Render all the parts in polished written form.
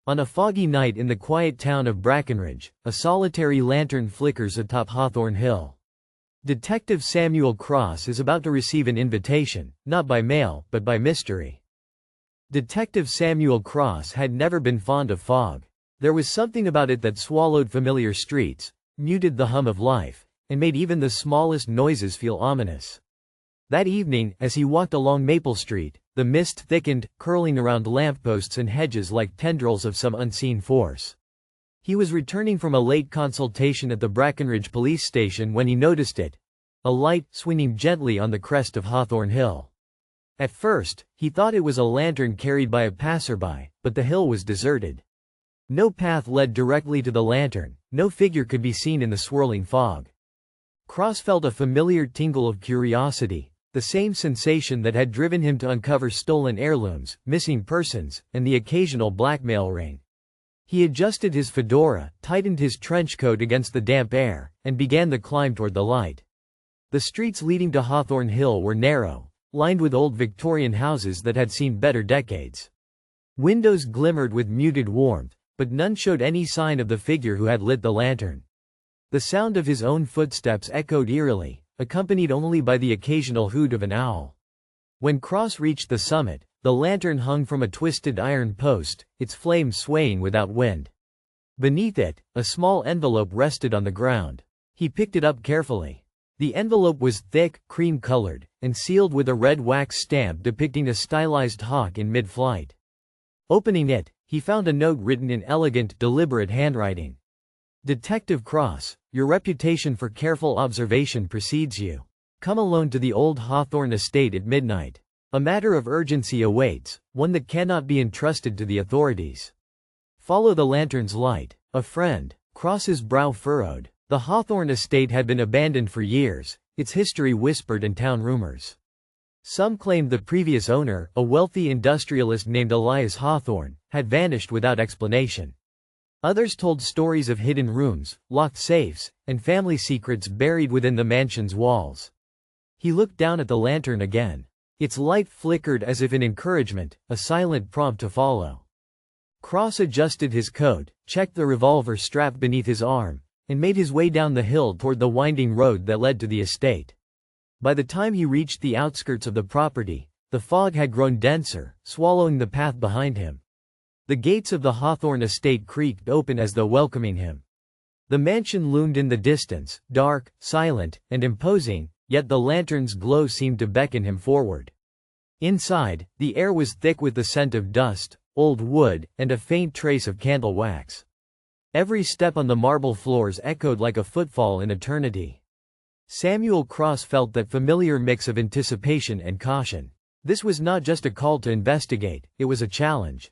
On a foggy night in the quiet town of Brackenridge, a solitary lantern flickers atop Hawthorne Hill. Detective Samuel Cross is about to receive an invitation, not by mail, but by mystery. Detective Samuel Cross had never been fond of fog. There was something about it that swallowed familiar streets, muted the hum of life, and made even the smallest noises feel ominous. That evening, as he walked along Maple Street, the mist thickened, curling around lampposts and hedges like tendrils of some unseen force. He was returning from a late consultation at the Brackenridge police station when he noticed it, a light swinging gently on the crest of Hawthorne Hill. At first, he thought it was a lantern carried by a passerby, but the hill was deserted. No path led directly to the lantern, no figure could be seen in the swirling fog. Cross felt a familiar tingle of curiosity, the same sensation that had driven him to uncover stolen heirlooms, missing persons, and the occasional blackmail ring. He adjusted his fedora, tightened his trench coat against the damp air, and began the climb toward the light. The streets leading to Hawthorne Hill were narrow, lined with old Victorian houses that had seen better decades. Windows glimmered with muted warmth, but none showed any sign of the figure who had lit the lantern. The sound of his own footsteps echoed eerily, accompanied only by the occasional hoot of an owl. When Cross reached the summit, the lantern hung from a twisted iron post, its flame swaying without wind. Beneath it, a small envelope rested on the ground. He picked it up carefully. The envelope was thick, cream-colored, and sealed with a red wax stamp depicting a stylized hawk in mid-flight. Opening it, he found a note written in elegant, deliberate handwriting. Detective Cross, your reputation for careful observation precedes you. Come alone to the old Hawthorne estate at midnight. A matter of urgency awaits, one that cannot be entrusted to the authorities. Follow the lantern's light. A friend. Cross's brow furrowed. The Hawthorne estate had been abandoned for years, its history whispered in town rumors. Some claimed the previous owner, a wealthy industrialist named Elias Hawthorne, had vanished without explanation. Others told stories of hidden rooms, locked safes, and family secrets buried within the mansion's walls. He looked down at the lantern again. Its light flickered as if in encouragement, a silent prompt to follow. Cross adjusted his coat, checked the revolver strapped beneath his arm, and made his way down the hill toward the winding road that led to the estate. By the time he reached the outskirts of the property, the fog had grown denser, swallowing the path behind him. The gates of the Hawthorne estate creaked open as though welcoming him. The mansion loomed in the distance, dark, silent, and imposing, yet the lantern's glow seemed to beckon him forward. Inside, the air was thick with the scent of dust, old wood, and a faint trace of candle wax. Every step on the marble floors echoed like a footfall in eternity. Samuel Cross felt that familiar mix of anticipation and caution. This was not just a call to investigate, it was a challenge.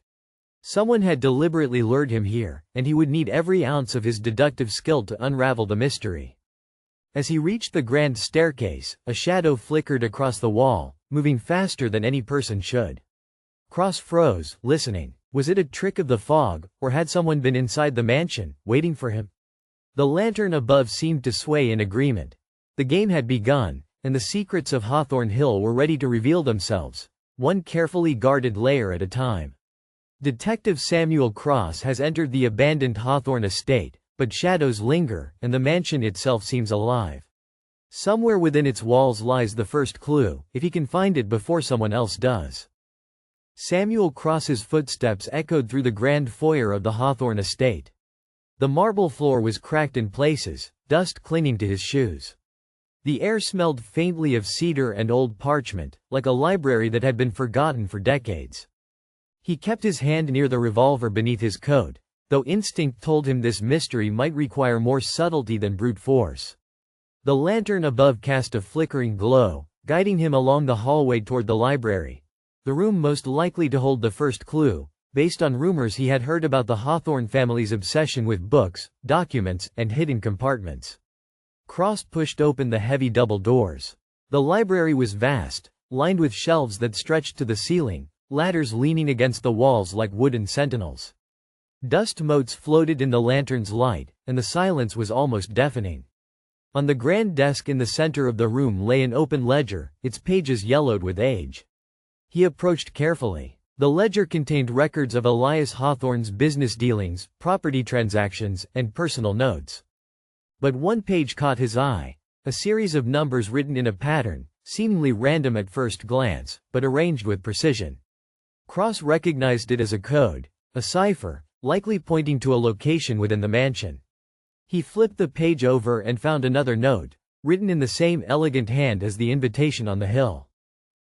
Someone had deliberately lured him here, and he would need every ounce of his deductive skill to unravel the mystery. As he reached the grand staircase, a shadow flickered across the wall, moving faster than any person should. Cross froze, listening. Was it a trick of the fog, or had someone been inside the mansion, waiting for him? The lantern above seemed to sway in agreement. The game had begun, and the secrets of Hawthorne Hill were ready to reveal themselves, one carefully guarded layer at a time. Detective Samuel Cross has entered the abandoned Hawthorne estate, but shadows linger, and the mansion itself seems alive. Somewhere within its walls lies the first clue, if he can find it before someone else does. Samuel Cross's footsteps echoed through the grand foyer of the Hawthorne estate. The marble floor was cracked in places, dust clinging to his shoes. The air smelled faintly of cedar and old parchment, like a library that had been forgotten for decades. He kept his hand near the revolver beneath his coat, though instinct told him this mystery might require more subtlety than brute force. The lantern above cast a flickering glow, guiding him along the hallway toward the library, the room most likely to hold the first clue, based on rumors he had heard about the Hawthorne family's obsession with books, documents, and hidden compartments. Cross pushed open the heavy double doors. The library was vast, lined with shelves that stretched to the ceiling, ladders leaning against the walls like wooden sentinels. Dust motes floated in the lantern's light, and the silence was almost deafening. On the grand desk in the center of the room lay an open ledger, its pages yellowed with age. He approached carefully. The ledger contained records of Elias Hawthorne's business dealings, property transactions, and personal notes. But one page caught his eye, a series of numbers written in a pattern, seemingly random at first glance, but arranged with precision. Cross recognized it as a code, a cipher, likely pointing to a location within the mansion. He flipped the page over and found another note, written in the same elegant hand as the invitation on the hill.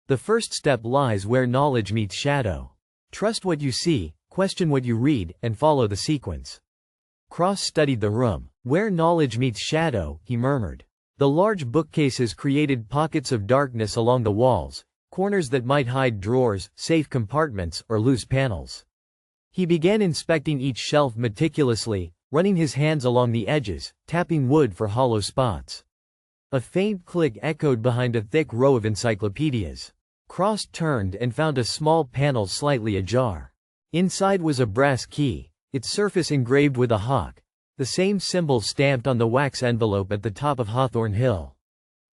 The first step lies where knowledge meets shadow. Trust what you see, question what you read, and follow the sequence. Cross studied the room. Where knowledge meets shadow, he murmured. The large bookcases created pockets of darkness along the walls, corners that might hide drawers, safe compartments, or loose panels. He began inspecting each shelf meticulously, running his hands along the edges, tapping wood for hollow spots. A faint click echoed behind a thick row of encyclopedias. Cross turned and found a small panel slightly ajar. Inside was a brass key, its surface engraved with a hawk, the same symbol stamped on the wax envelope at the top of Hawthorne Hill.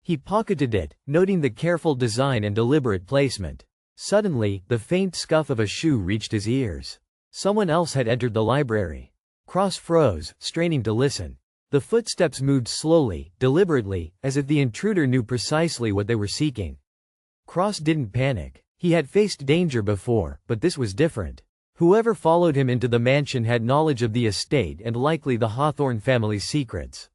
He pocketed it, noting the careful design and deliberate placement. Suddenly, the faint scuff of a shoe reached his ears. Someone else had entered the library. Cross froze, straining to listen. The footsteps moved slowly, deliberately, as if the intruder knew precisely what they were seeking. Cross didn't panic. He had faced danger before, but this was different. Whoever followed him into the mansion had knowledge of the estate and likely the Hawthorne family's secrets.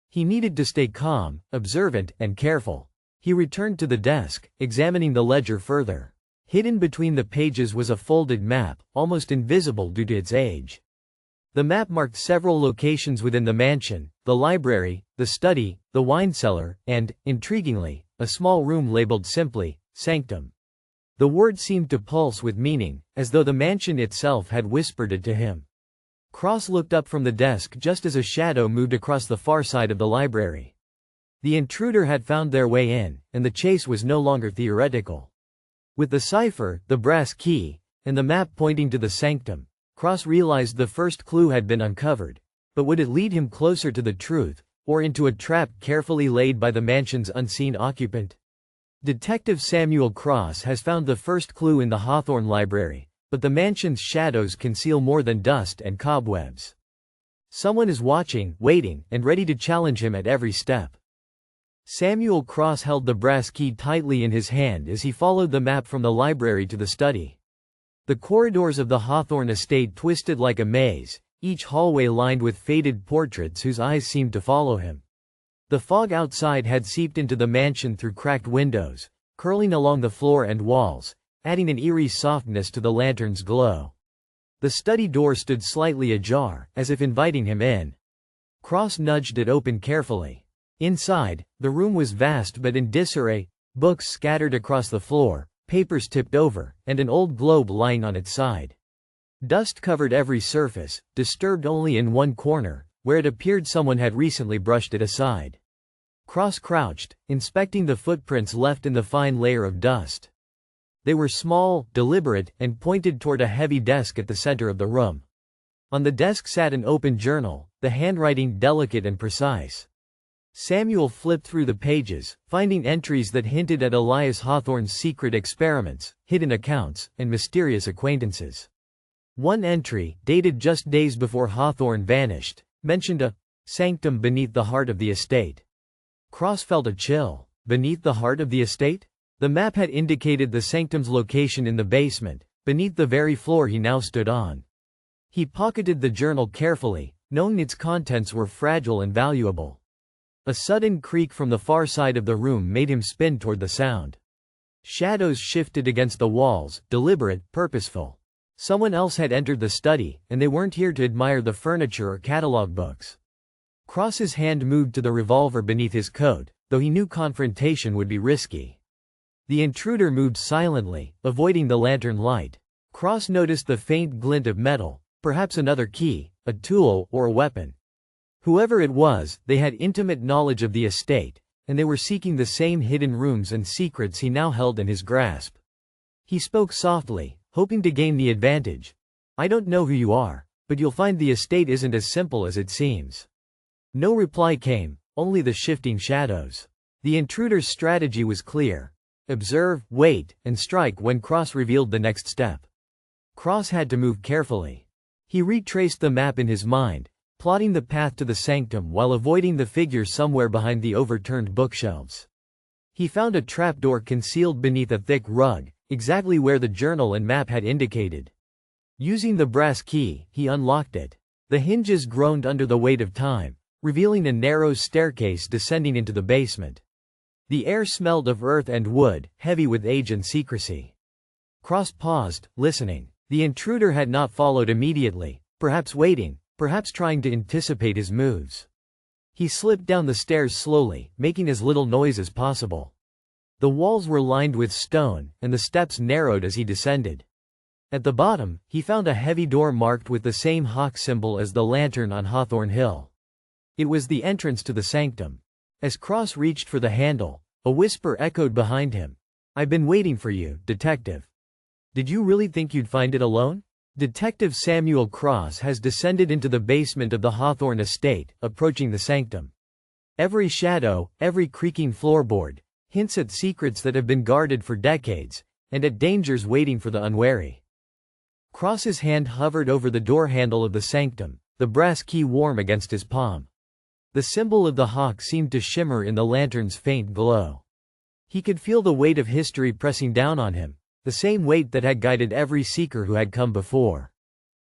He needed to stay calm, observant, and careful. He returned to the desk, examining the ledger further. Hidden between the pages was a folded map, almost invisible due to its age. The map marked several locations within the mansion: the library, the study, the wine cellar, and, intriguingly, a small room labeled simply, Sanctum. The word seemed to pulse with meaning, as though the mansion itself had whispered it to him. Cross looked up from the desk just as a shadow moved across the far side of the library. The intruder had found their way in, and the chase was no longer theoretical. With the cipher, the brass key, and the map pointing to the Sanctum, Cross realized the first clue had been uncovered. But would it lead him closer to the truth, or into a trap carefully laid by the mansion's unseen occupant? Detective Samuel Cross has found the first clue in the Hawthorne library, but the mansion's shadows conceal more than dust and cobwebs. Someone is watching, waiting, and ready to challenge him at every step. Samuel Cross held the brass key tightly in his hand as he followed the map from the library to the study. The corridors of the Hawthorne estate twisted like a maze, each hallway lined with faded portraits whose eyes seemed to follow him. The fog outside had seeped into the mansion through cracked windows, curling along the floor and walls, adding an eerie softness to the lantern's glow. The study door stood slightly ajar, as if inviting him in. Cross nudged it open carefully. Inside, the room was vast but in disarray, books scattered across the floor, papers tipped over, and an old globe lying on its side. Dust covered every surface, disturbed only in one corner, where it appeared someone had recently brushed it aside. Cross crouched, inspecting the footprints left in the fine layer of dust. They were small, deliberate, and pointed toward a heavy desk at the center of the room. On the desk sat an open journal, the handwriting delicate and precise. Samuel flipped through the pages, finding entries that hinted at Elias Hawthorne's secret experiments, hidden accounts, and mysterious acquaintances. One entry, dated just days before Hawthorne vanished, mentioned a sanctum beneath the heart of the estate. Cross felt a chill. Beneath the heart of the estate? The map had indicated the sanctum's location in the basement, beneath the very floor he now stood on. He pocketed the journal carefully, knowing its contents were fragile and valuable. A sudden creak from the far side of the room made him spin toward the sound. Shadows shifted against the walls, deliberate, purposeful. Someone else had entered the study, and they weren't here to admire the furniture or catalog books. Cross's hand moved to the revolver beneath his coat, though he knew confrontation would be risky. The intruder moved silently, avoiding the lantern light. Cross noticed the faint glint of metal, perhaps another key, a tool, or a weapon. Whoever it was, they had intimate knowledge of the estate, and they were seeking the same hidden rooms and secrets he now held in his grasp. He spoke softly, hoping to gain the advantage. "I don't know who you are, but you'll find the estate isn't as simple as it seems." No reply came, only the shifting shadows. The intruder's strategy was clear. Observe, wait, and strike when Cross revealed the next step. Cross had to move carefully. He retraced the map in his mind, plotting the path to the sanctum while avoiding the figure somewhere behind the overturned bookshelves. He found a trapdoor concealed beneath a thick rug, exactly where the journal and map had indicated. Using the brass key, he unlocked it. The hinges groaned under the weight of time, revealing a narrow staircase descending into the basement. The air smelled of earth and wood, heavy with age and secrecy. Cross paused, listening. The intruder had not followed immediately, perhaps waiting, perhaps trying to anticipate his moves. He slipped down the stairs slowly, making as little noise as possible. The walls were lined with stone, and the steps narrowed as he descended. At the bottom, he found a heavy door marked with the same hawk symbol as the lantern on Hawthorne Hill. It was the entrance to the sanctum. As Cross reached for the handle, a whisper echoed behind him. "I've been waiting for you, detective. Did you really think you'd find it alone?" Detective Samuel Cross has descended into the basement of the Hawthorne estate, approaching the sanctum. Every shadow, every creaking floorboard, hints at secrets that have been guarded for decades, and at dangers waiting for the unwary. Cross's hand hovered over the door handle of the sanctum, the brass key warm against his palm. The symbol of the hawk seemed to shimmer in the lantern's faint glow. He could feel the weight of history pressing down on him, the same weight that had guided every seeker who had come before.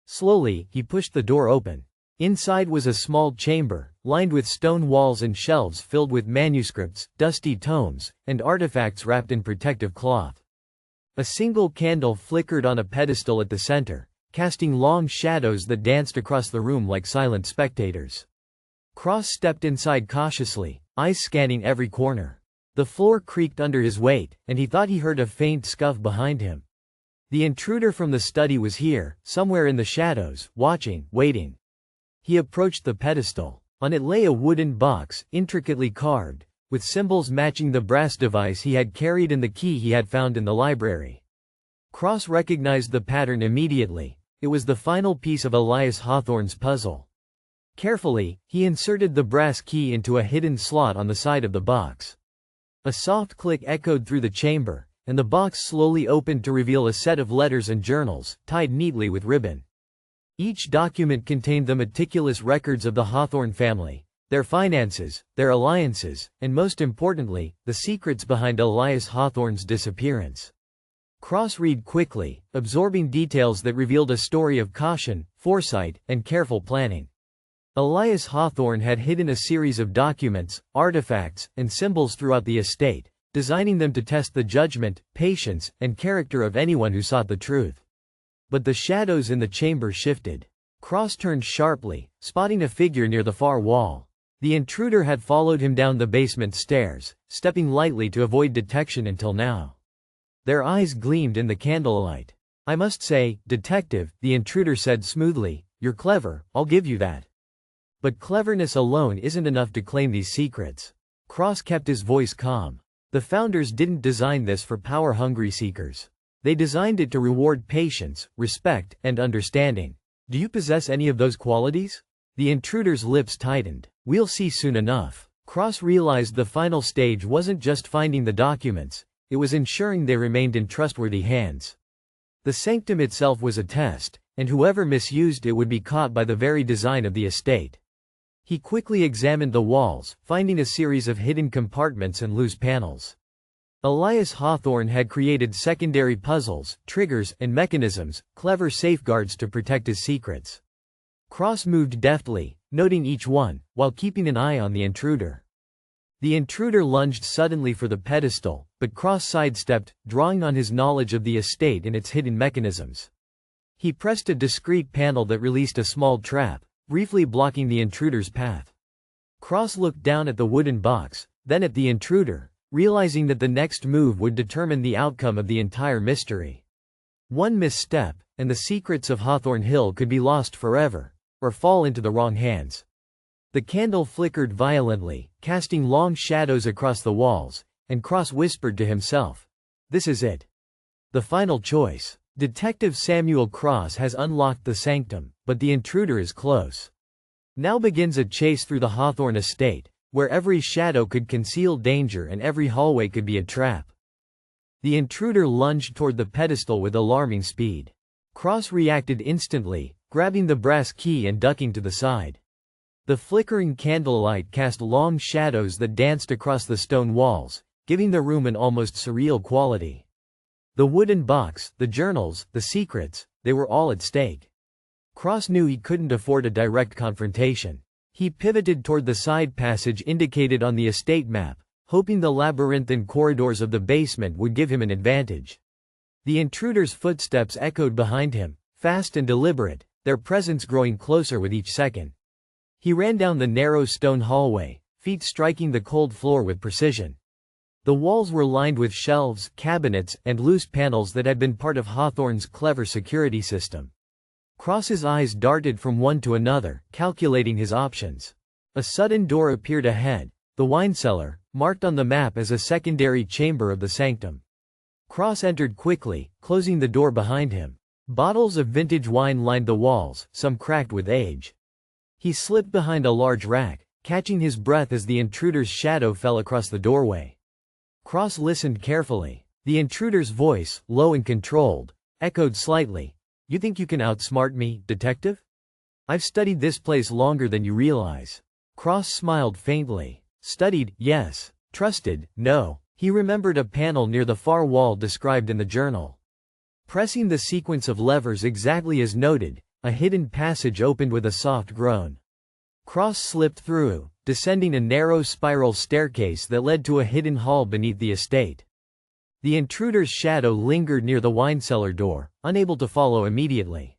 Slowly, he pushed the door open. Inside was a small chamber, lined with stone walls and shelves filled with manuscripts, dusty tomes, and artifacts wrapped in protective cloth. A single candle flickered on a pedestal at the center, casting long shadows that danced across the room like silent spectators. Cross stepped inside cautiously, eyes scanning every corner. The floor creaked under his weight, and he thought he heard a faint scuff behind him. The intruder from the study was here, somewhere in the shadows, watching, waiting. He approached the pedestal. On it lay a wooden box, intricately carved, with symbols matching the brass device he had carried and the key he had found in the library. Cross recognized the pattern immediately. It was the final piece of Elias Hawthorne's puzzle. Carefully, he inserted the brass key into a hidden slot on the side of the box. A soft click echoed through the chamber, and the box slowly opened to reveal a set of letters and journals, tied neatly with ribbon. Each document contained the meticulous records of the Hawthorne family, their finances, their alliances, and most importantly, the secrets behind Elias Hawthorne's disappearance. Cross read quickly, absorbing details that revealed a story of caution, foresight, and careful planning. Elias Hawthorne had hidden a series of documents, artifacts, and symbols throughout the estate, designing them to test the judgment, patience, and character of anyone who sought the truth. But the shadows in the chamber shifted. Cross turned sharply, spotting a figure near the far wall. The intruder had followed him down the basement stairs, stepping lightly to avoid detection until now. Their eyes gleamed in the candlelight. "I must say, detective," the intruder said smoothly, "you're clever, I'll give you that. But cleverness alone isn't enough to claim these secrets." Cross kept his voice calm. The founders didn't design this for power-hungry seekers. They designed it to reward patience, respect, and understanding. "Do you possess any of those qualities?" The intruder's lips tightened. "We'll see soon enough." Cross realized the final stage wasn't just finding the documents, it was ensuring they remained in trustworthy hands. The sanctum itself was a test, and whoever misused it would be caught by the very design of the estate. He quickly examined the walls, finding a series of hidden compartments and loose panels. Elias Hawthorne had created secondary puzzles, triggers, and mechanisms, clever safeguards to protect his secrets. Cross moved deftly, noting each one, while keeping an eye on the intruder. The intruder lunged suddenly for the pedestal, but Cross sidestepped, drawing on his knowledge of the estate and its hidden mechanisms. He pressed a discreet panel that released a small trap, briefly blocking the intruder's path. Cross looked down at the wooden box, then at the intruder, realizing that the next move would determine the outcome of the entire mystery. One misstep, and the secrets of Hawthorne Hill could be lost forever, or fall into the wrong hands. The candle flickered violently, casting long shadows across the walls, and Cross whispered to himself, "This is it. The final choice." Detective Samuel Cross has unlocked the sanctum, but the intruder is close. Now begins a chase through the Hawthorne estate, where every shadow could conceal danger and every hallway could be a trap. The intruder lunged toward the pedestal with alarming speed. Cross reacted instantly, grabbing the brass key and ducking to the side. The flickering candlelight cast long shadows that danced across the stone walls, giving the room an almost surreal quality. The wooden box, the journals, the secrets, they were all at stake. Cross knew he couldn't afford a direct confrontation. He pivoted toward the side passage indicated on the estate map, hoping the labyrinthine corridors of the basement would give him an advantage. The intruder's footsteps echoed behind him, fast and deliberate, their presence growing closer with each second. He ran down the narrow stone hallway, feet striking the cold floor with precision. The walls were lined with shelves, cabinets, and loose panels that had been part of Hawthorne's clever security system. Cross's eyes darted from one to another, calculating his options. A sudden door appeared ahead, the wine cellar, marked on the map as a secondary chamber of the Sanctum. Cross entered quickly, closing the door behind him. Bottles of vintage wine lined the walls, some cracked with age. He slipped behind a large rack, catching his breath as the intruder's shadow fell across the doorway. Cross listened carefully. The intruder's voice, low and controlled, echoed slightly. "You think you can outsmart me, detective? I've studied this place longer than you realize." Cross smiled faintly. Studied, yes. Trusted, no. He remembered a panel near the far wall described in the journal. Pressing the sequence of levers exactly as noted, a hidden passage opened with a soft groan. Cross slipped through, descending a narrow spiral staircase that led to a hidden hall beneath the estate. The intruder's shadow lingered near the wine cellar door, unable to follow immediately.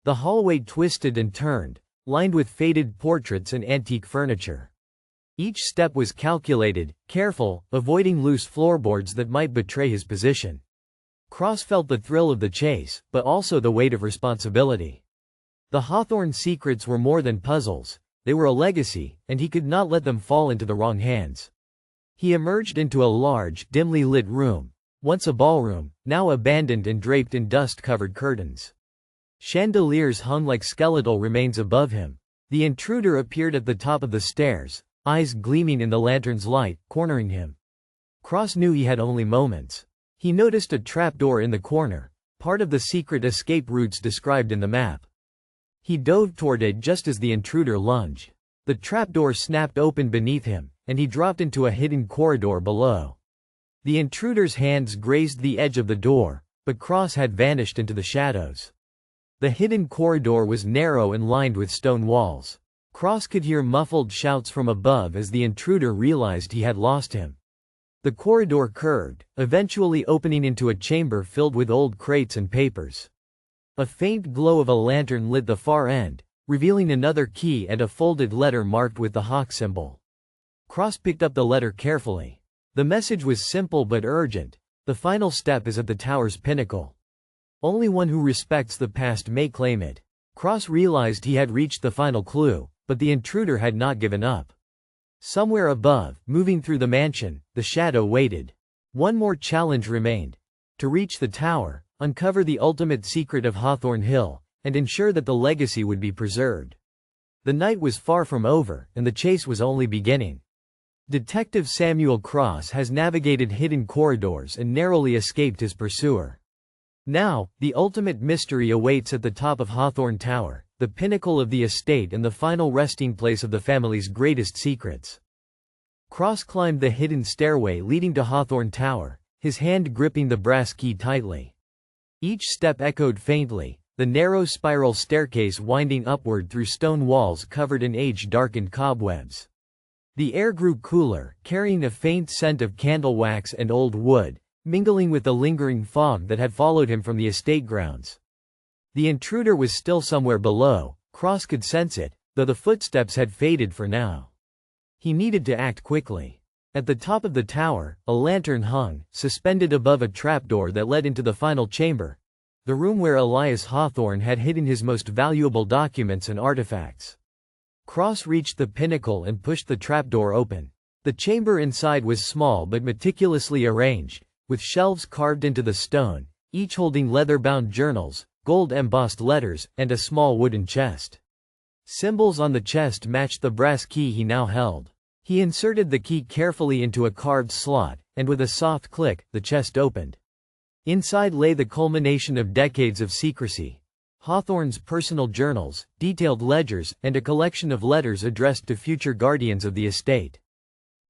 The hallway twisted and turned, lined with faded portraits and antique furniture. Each step was calculated, careful, avoiding loose floorboards that might betray his position. Cross felt the thrill of the chase, but also the weight of responsibility. The Hawthorne secrets were more than puzzles, they were a legacy, and he could not let them fall into the wrong hands. He emerged into a large, dimly lit room, once a ballroom, now abandoned and draped in dust-covered curtains. Chandeliers hung like skeletal remains above him. The intruder appeared at the top of the stairs, eyes gleaming in the lantern's light, cornering him. Cross knew he had only moments. He noticed a trapdoor in the corner, part of the secret escape routes described in the map. He dove toward it just as the intruder lunged. The trapdoor snapped open beneath him, and he dropped into a hidden corridor below. The intruder's hands grazed the edge of the door, but Cross had vanished into the shadows. The hidden corridor was narrow and lined with stone walls. Cross could hear muffled shouts from above as the intruder realized he had lost him. The corridor curved, eventually opening into a chamber filled with old crates and papers. A faint glow of a lantern lit the far end, revealing another key and a folded letter marked with the hawk symbol. Cross picked up the letter carefully. The message was simple but urgent. The final step is at the tower's pinnacle. Only one who respects the past may claim it. Cross realized he had reached the final clue, but the intruder had not given up. Somewhere above, moving through the mansion, the shadow waited. One more challenge remained. To reach the tower, uncover the ultimate secret of Hawthorne Hill, and ensure that the legacy would be preserved. The night was far from over, and the chase was only beginning. Detective Samuel Cross has navigated hidden corridors and narrowly escaped his pursuer. Now, the ultimate mystery awaits at the top of Hawthorne Tower, the pinnacle of the estate and the final resting place of the family's greatest secrets. Cross climbed the hidden stairway leading to Hawthorne Tower, his hand gripping the brass key tightly. Each step echoed faintly, the narrow spiral staircase winding upward through stone walls covered in age-darkened cobwebs. The air grew cooler, carrying a faint scent of candle wax and old wood, mingling with the lingering fog that had followed him from the estate grounds. The intruder was still somewhere below. Cross could sense it, though the footsteps had faded for now. He needed to act quickly. At the top of the tower, a lantern hung, suspended above a trapdoor that led into the final chamber, the room where Elias Hawthorne had hidden his most valuable documents and artifacts. Cross reached the pinnacle and pushed the trapdoor open. The chamber inside was small but meticulously arranged, with shelves carved into the stone, each holding leather-bound journals, gold-embossed letters, and a small wooden chest. Symbols on the chest matched the brass key he now held. He inserted the key carefully into a carved slot, and with a soft click, the chest opened. Inside lay the culmination of decades of secrecy. Hawthorne's personal journals, detailed ledgers, and a collection of letters addressed to future guardians of the estate.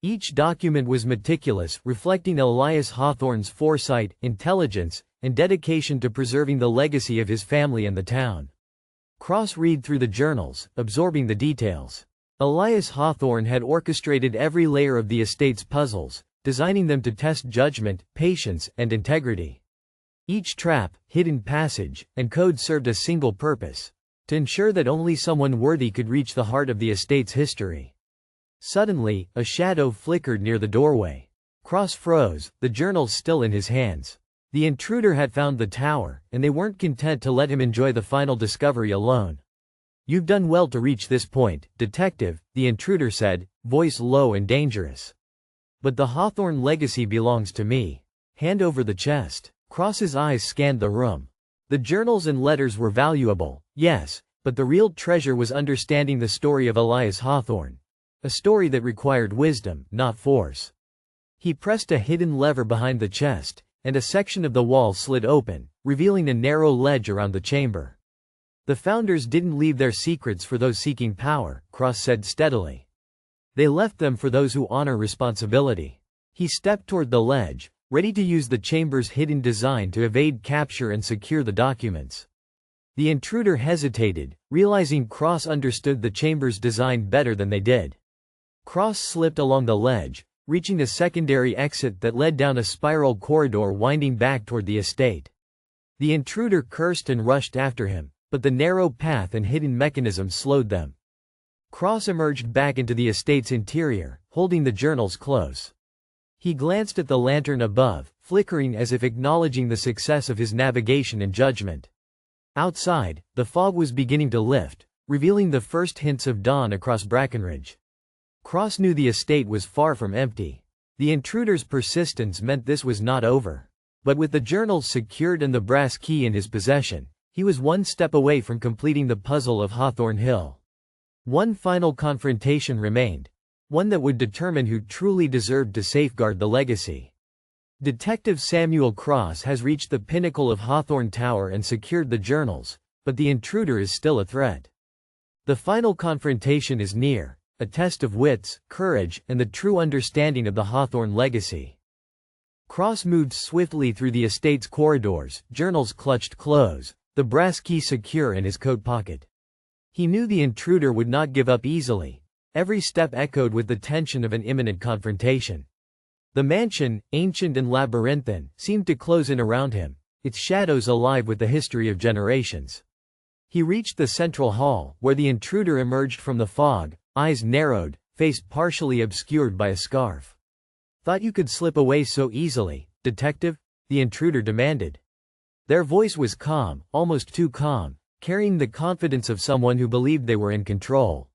Each document was meticulous, reflecting Elias Hawthorne's foresight, intelligence, and dedication to preserving the legacy of his family and the town. Cross read through the journals, absorbing the details. Elias Hawthorne had orchestrated every layer of the estate's puzzles, designing them to test judgment, patience, and integrity. Each trap, hidden passage, and code served a single purpose: to ensure that only someone worthy could reach the heart of the estate's history. Suddenly, a shadow flickered near the doorway. Cross froze, the journals still in his hands. The intruder had found the tower, and they weren't content to let him enjoy the final discovery alone. "You've done well to reach this point, detective," the intruder said, voice low and dangerous. "But the Hawthorne legacy belongs to me. Hand over the chest." Cross's eyes scanned the room. The journals and letters were valuable, yes, but the real treasure was understanding the story of Elias Hawthorne. A story that required wisdom, not force. He pressed a hidden lever behind the chest, and a section of the wall slid open, revealing a narrow ledge around the chamber. "The founders didn't leave their secrets for those seeking power," Cross said steadily. "They left them for those who honor responsibility." He stepped toward the ledge, ready to use the chamber's hidden design to evade capture and secure the documents. The intruder hesitated, realizing Cross understood the chamber's design better than they did. Cross slipped along the ledge, reaching a secondary exit that led down a spiral corridor winding back toward the estate. The intruder cursed and rushed after him, but the narrow path and hidden mechanism slowed them. Cross emerged back into the estate's interior, holding the journals close. He glanced at the lantern above, flickering as if acknowledging the success of his navigation and judgment. Outside, the fog was beginning to lift, revealing the first hints of dawn across Brackenridge. Cross knew the estate was far from empty. The intruder's persistence meant this was not over. But with the journals secured and the brass key in his possession, he was one step away from completing the puzzle of Hawthorne Hill. One final confrontation remained, one that would determine who truly deserved to safeguard the legacy. Detective Samuel Cross has reached the pinnacle of Hawthorne Tower and secured the journals, but the intruder is still a threat. The final confrontation is near, a test of wits, courage, and the true understanding of the Hawthorne legacy. Cross moved swiftly through the estate's corridors, journals clutched close, the brass key secure in his coat pocket. He knew the intruder would not give up easily. Every step echoed with the tension of an imminent confrontation. The mansion, ancient and labyrinthine, seemed to close in around him, its shadows alive with the history of generations. He reached the central hall, where the intruder emerged from the fog, eyes narrowed, face partially obscured by a scarf. "Thought you could slip away so easily, detective?" the intruder demanded. Their voice was calm, almost too calm, carrying the confidence of someone who believed they were in control.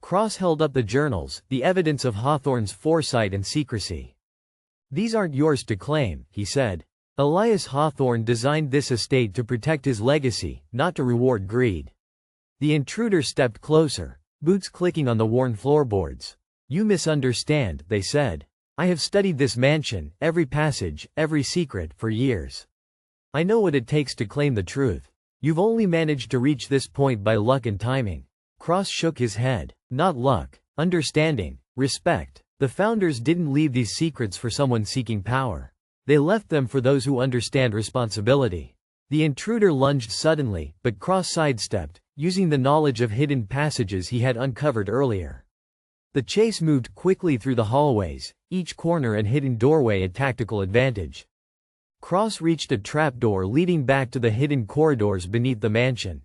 Cross held up the journals, the evidence of Hawthorne's foresight and secrecy. "These aren't yours to claim," he said. "Elias Hawthorne designed this estate to protect his legacy, not to reward greed." The intruder stepped closer, boots clicking on the worn floorboards. "You misunderstand," they said. "I have studied this mansion, every passage, every secret, for years. I know what it takes to claim the truth. You've only managed to reach this point by luck and timing." Cross shook his head. "Not luck. Understanding. Respect. The founders didn't leave these secrets for someone seeking power. They left them for those who understand responsibility." The intruder lunged suddenly, but Cross sidestepped, using the knowledge of hidden passages he had uncovered earlier. The chase moved quickly through the hallways, each corner and hidden doorway a tactical advantage. Cross reached a trapdoor leading back to the hidden corridors beneath the mansion.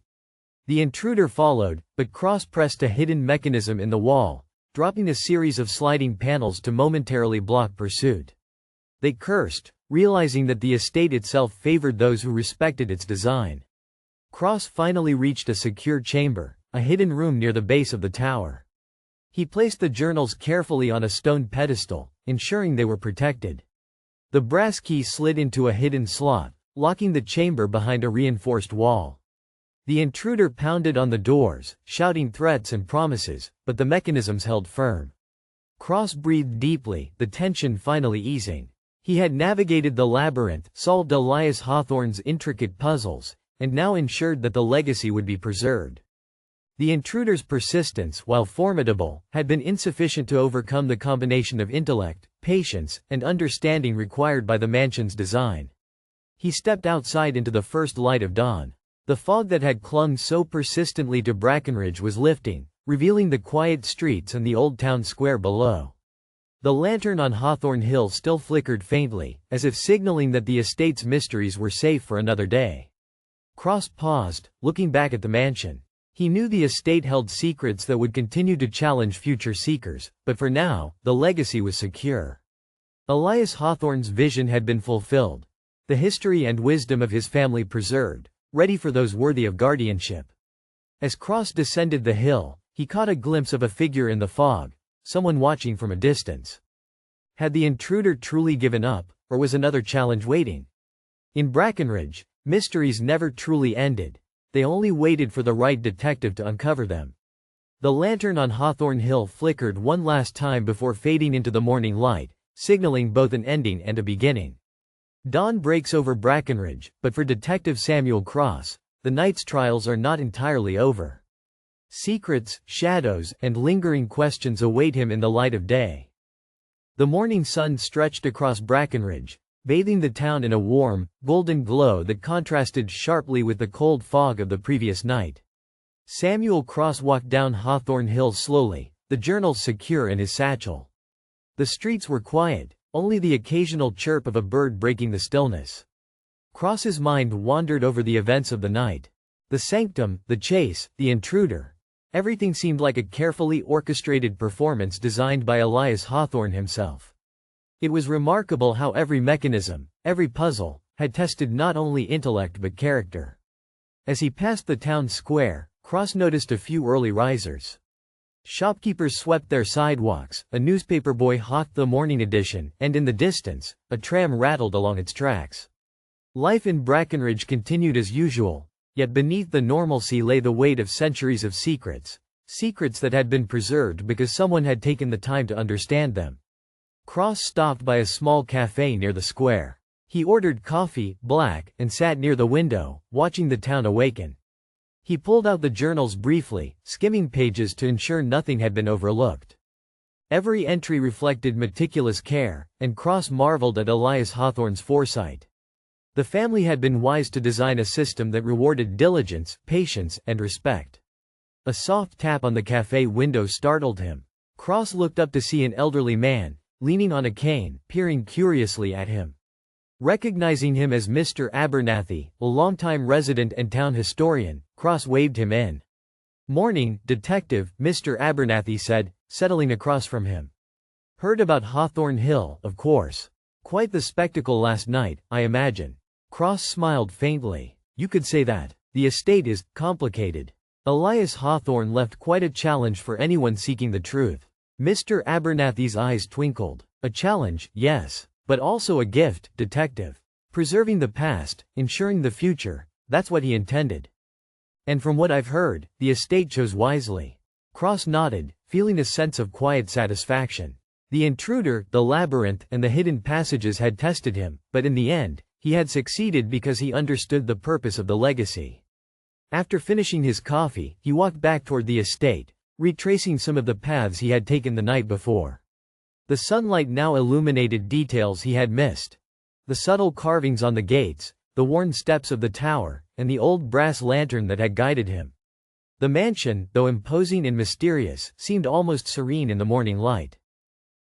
The intruder followed, but Cross pressed a hidden mechanism in the wall, dropping a series of sliding panels to momentarily block pursuit. They cursed, realizing that the estate itself favored those who respected its design. Cross finally reached a secure chamber, a hidden room near the base of the tower. He placed the journals carefully on a stone pedestal, ensuring they were protected. The brass key slid into a hidden slot, locking the chamber behind a reinforced wall. The intruder pounded on the doors, shouting threats and promises, but the mechanisms held firm. Cross breathed deeply, the tension finally easing. He had navigated the labyrinth, solved Elias Hawthorne's intricate puzzles, and now ensured that the legacy would be preserved. The intruder's persistence, while formidable, had been insufficient to overcome the combination of intellect, patience, and understanding required by the mansion's design. He stepped outside into the first light of dawn. The fog that had clung so persistently to Brackenridge was lifting, revealing the quiet streets and the old town square below. The lantern on Hawthorne Hill still flickered faintly, as if signaling that the estate's mysteries were safe for another day. Cross paused, looking back at the mansion. He knew the estate held secrets that would continue to challenge future seekers, but for now, the legacy was secure. Elias Hawthorne's vision had been fulfilled. The history and wisdom of his family preserved, ready for those worthy of guardianship. As Cross descended the hill, he caught a glimpse of a figure in the fog, someone watching from a distance. Had the intruder truly given up, or was another challenge waiting? In Brackenridge, mysteries never truly ended. They only waited for the right detective to uncover them. The lantern on Hawthorne Hill flickered one last time before fading into the morning light, signaling both an ending and a beginning. Dawn breaks over Brackenridge, but for Detective Samuel Cross, the night's trials are not entirely over. Secrets, shadows, and lingering questions await him in the light of day. The morning sun stretched across Brackenridge, bathing the town in a warm, golden glow that contrasted sharply with the cold fog of the previous night. Samuel Cross walked down Hawthorne Hill slowly, the journals secure in his satchel. The streets were quiet, only the occasional chirp of a bird breaking the stillness. Cross's mind wandered over the events of the night. The Sanctum, the chase, the intruder. Everything seemed like a carefully orchestrated performance designed by Elias Hawthorne himself. It was remarkable how every mechanism, every puzzle, had tested not only intellect but character. As he passed the town square, Cross noticed a few early risers. Shopkeepers swept their sidewalks, a newspaper boy hawked the morning edition, and in the distance, a tram rattled along its tracks. Life in Brackenridge continued as usual, yet beneath the normalcy lay the weight of centuries of secrets, secrets that had been preserved because someone had taken the time to understand them. Cross stopped by a small cafe near the square. He ordered coffee, black, and sat near the window, watching the town awaken. He pulled out the journals briefly, skimming pages to ensure nothing had been overlooked. Every entry reflected meticulous care, and Cross marveled at Elias Hawthorne's foresight. The family had been wise to design a system that rewarded diligence, patience, and respect. A soft tap on the cafe window startled him. Cross looked up to see an elderly man, leaning on a cane, peering curiously at him. Recognizing him as Mr. Abernathy, a longtime resident and town historian, Cross waved him in. "Morning, detective," Mr. Abernathy said, settling across from him. "Heard about Hawthorne Hill, of course. Quite the spectacle last night, I imagine." Cross smiled faintly. "You could say that. The estate is complicated." Elias Hawthorne left quite a challenge for anyone seeking the truth. Mr. Abernathy's eyes twinkled. "A challenge, yes. But also a gift, detective. Preserving the past, ensuring the future, that's what he intended. And from what I've heard, the estate chose wisely." Cross nodded, feeling a sense of quiet satisfaction. The intruder, the labyrinth, and the hidden passages had tested him, but in the end, he had succeeded because he understood the purpose of the legacy. After finishing his coffee, he walked back toward the estate, retracing some of the paths he had taken the night before. The sunlight now illuminated details he had missed. The subtle carvings on the gates, the worn steps of the tower, and the old brass lantern that had guided him. The mansion, though imposing and mysterious, seemed almost serene in the morning light.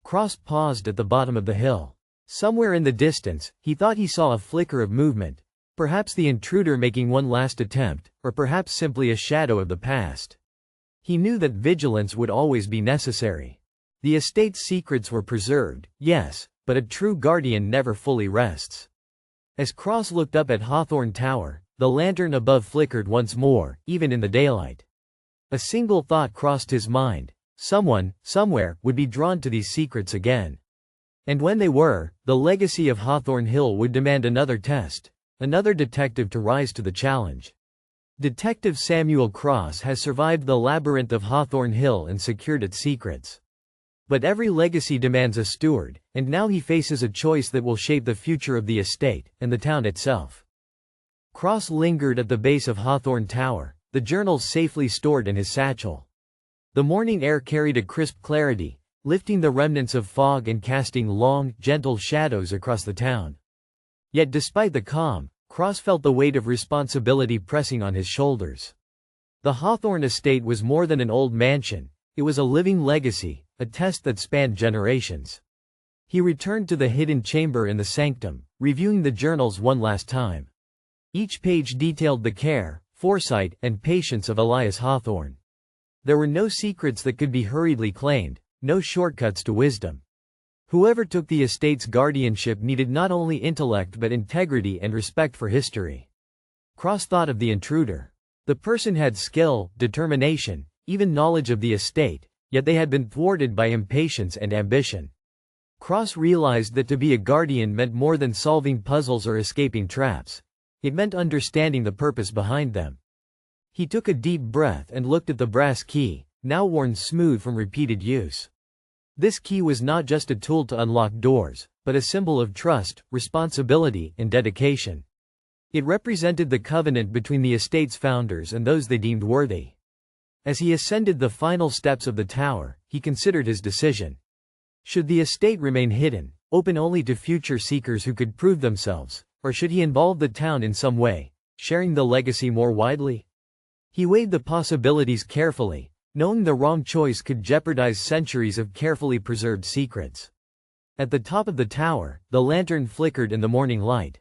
Cross paused at the bottom of the hill. Somewhere in the distance, he thought he saw a flicker of movement. Perhaps the intruder making one last attempt, or perhaps simply a shadow of the past. He knew that vigilance would always be necessary. The estate's secrets were preserved, yes, but a true guardian never fully rests. As Cross looked up at Hawthorne Tower, the lantern above flickered once more, even in the daylight. A single thought crossed his mind: someone, somewhere, would be drawn to these secrets again. And when they were, the legacy of Hawthorne Hill would demand another test, another detective to rise to the challenge. Detective Samuel Cross has survived the labyrinth of Hawthorne Hill and secured its secrets. But every legacy demands a steward, and now he faces a choice that will shape the future of the estate, and the town itself. Cross lingered at the base of Hawthorne Tower, the journals safely stored in his satchel. The morning air carried a crisp clarity, lifting the remnants of fog and casting long, gentle shadows across the town. Yet despite the calm, Cross felt the weight of responsibility pressing on his shoulders. The Hawthorne estate was more than an old mansion, it was a living legacy, a test that spanned generations. He returned to the hidden chamber in the Sanctum, reviewing the journals one last time. Each page detailed the care, foresight, and patience of Elias Hawthorne. There were no secrets that could be hurriedly claimed, no shortcuts to wisdom. Whoever took the estate's guardianship needed not only intellect but integrity and respect for history. Cross thought of the intruder. The person had skill, determination, even knowledge of the estate, yet they had been thwarted by impatience and ambition. Cross realized that to be a guardian meant more than solving puzzles or escaping traps. It meant understanding the purpose behind them. He took a deep breath and looked at the brass key, now worn smooth from repeated use. This key was not just a tool to unlock doors, but a symbol of trust, responsibility, and dedication. It represented the covenant between the estate's founders and those they deemed worthy. As he ascended the final steps of the tower, he considered his decision. Should the estate remain hidden, open only to future seekers who could prove themselves, or should he involve the town in some way, sharing the legacy more widely? He weighed the possibilities carefully, knowing the wrong choice could jeopardize centuries of carefully preserved secrets. At the top of the tower, the lantern flickered in the morning light.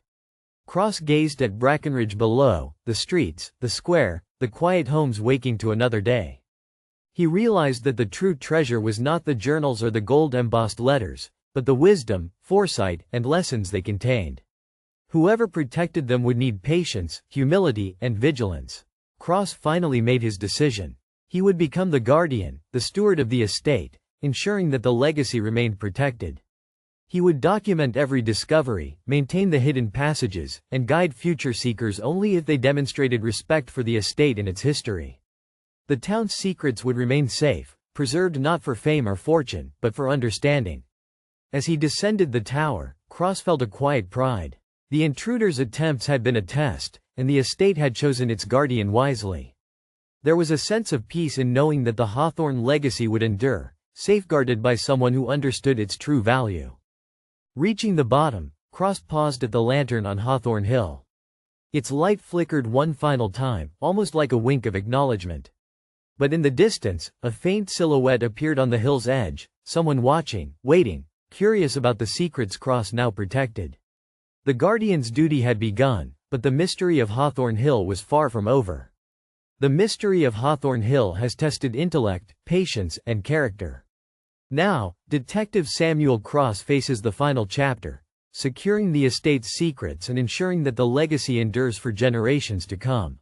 Cross gazed at Brackenridge below, the streets, the square, the quiet homes waking to another day. He realized that the true treasure was not the journals or the gold-embossed letters, but the wisdom, foresight, and lessons they contained. Whoever protected them would need patience, humility, and vigilance. Cross finally made his decision. He would become the guardian, the steward of the estate, ensuring that the legacy remained protected. He would document every discovery, maintain the hidden passages, and guide future seekers only if they demonstrated respect for the estate and its history. The town's secrets would remain safe, preserved not for fame or fortune, but for understanding. As he descended the tower, Cross felt a quiet pride. The intruder's attempts had been a test, and the estate had chosen its guardian wisely. There was a sense of peace in knowing that the Hawthorne legacy would endure, safeguarded by someone who understood its true value. Reaching the bottom, Cross paused at the lantern on Hawthorne Hill. Its light flickered one final time, almost like a wink of acknowledgement. But in the distance, a faint silhouette appeared on the hill's edge, someone watching, waiting, curious about the secrets Cross now protected. The guardian's duty had begun, but the mystery of Hawthorne Hill was far from over. The mystery of Hawthorne Hill has tested intellect, patience, and character. Now, Detective Samuel Cross faces the final chapter, securing the estate's secrets and ensuring that the legacy endures for generations to come.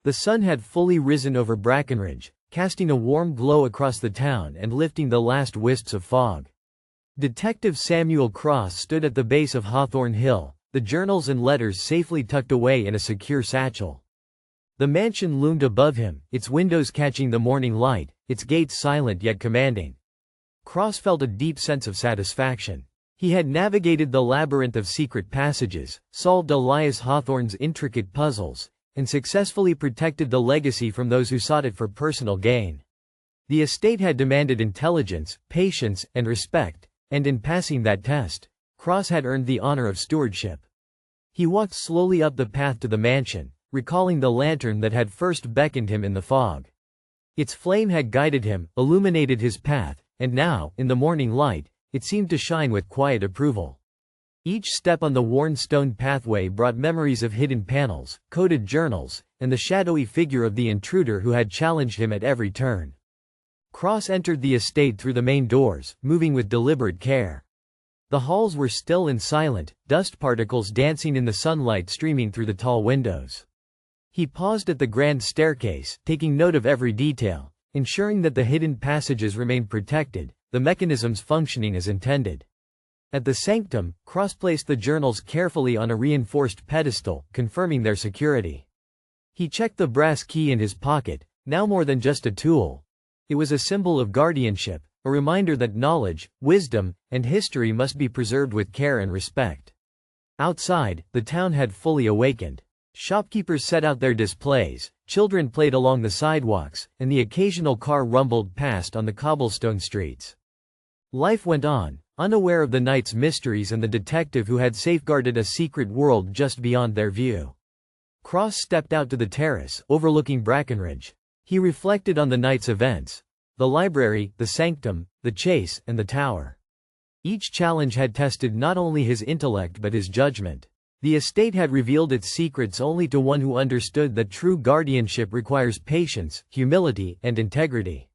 The sun had fully risen over Brackenridge, casting a warm glow across the town and lifting the last wisps of fog. Detective Samuel Cross stood at the base of Hawthorne Hill, the journals and letters safely tucked away in a secure satchel. The mansion loomed above him, its windows catching the morning light, its gates silent yet commanding. Cross felt a deep sense of satisfaction. He had navigated the labyrinth of secret passages, solved Elias Hawthorne's intricate puzzles, and successfully protected the legacy from those who sought it for personal gain. The estate had demanded intelligence, patience, and respect, and in passing that test, Cross had earned the honor of stewardship. He walked slowly up the path to the mansion, recalling the lantern that had first beckoned him in the fog. Its flame had guided him, illuminated his path, and now, in the morning light, it seemed to shine with quiet approval. Each step on the worn stone pathway brought memories of hidden panels, coded journals, and the shadowy figure of the intruder who had challenged him at every turn. Cross entered the estate through the main doors, moving with deliberate care. The halls were still and silent, dust particles dancing in the sunlight streaming through the tall windows. He paused at the grand staircase, taking note of every detail, ensuring that the hidden passages remained protected, the mechanisms functioning as intended. At the Sanctum, Cross placed the journals carefully on a reinforced pedestal, confirming their security. He checked the brass key in his pocket, now more than just a tool. It was a symbol of guardianship, a reminder that knowledge, wisdom, and history must be preserved with care and respect. Outside, the town had fully awakened. Shopkeepers set out their displays, children played along the sidewalks, and the occasional car rumbled past on the cobblestone streets. Life went on, unaware of the night's mysteries and the detective who had safeguarded a secret world just beyond their view. Cross stepped out to the terrace, overlooking Brackenridge. He reflected on the night's events: the library, the Sanctum, the chase, and the tower. Each challenge had tested not only his intellect but his judgment. The estate had revealed its secrets only to one who understood that true guardianship requires patience, humility, and integrity.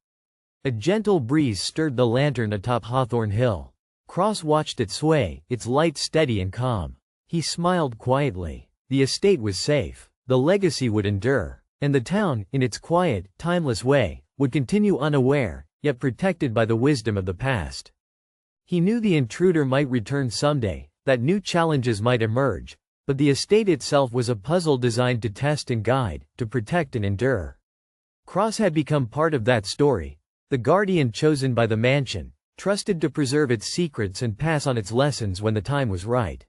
A gentle breeze stirred the lantern atop Hawthorne Hill. Cross watched it sway, its light steady and calm. He smiled quietly. The estate was safe. The legacy would endure. And the town, in its quiet, timeless way, would continue unaware, yet protected by the wisdom of the past. He knew the intruder might return someday, that new challenges might emerge, but the estate itself was a puzzle designed to test and guide, to protect and endure. Cross had become part of that story, the guardian chosen by the mansion, trusted to preserve its secrets and pass on its lessons when the time was right.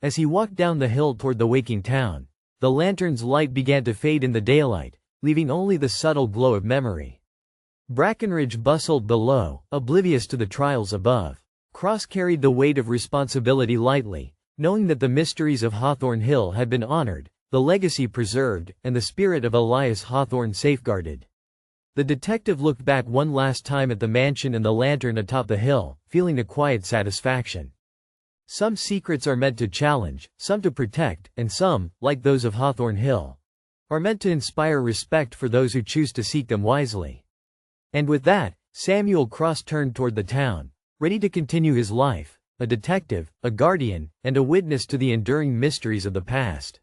As he walked down the hill toward the waking town, the lantern's light began to fade in the daylight, leaving only the subtle glow of memory. Brackenridge bustled below, oblivious to the trials above. Cross carried the weight of responsibility lightly, knowing that the mysteries of Hawthorne Hill had been honored, the legacy preserved, and the spirit of Elias Hawthorne safeguarded. The detective looked back one last time at the mansion and the lantern atop the hill, feeling a quiet satisfaction. Some secrets are meant to challenge, some to protect, and some, like those of Hawthorne Hill, are meant to inspire respect for those who choose to seek them wisely. And with that, Samuel Cross turned toward the town, ready to continue his life, a detective, a guardian, and a witness to the enduring mysteries of the past.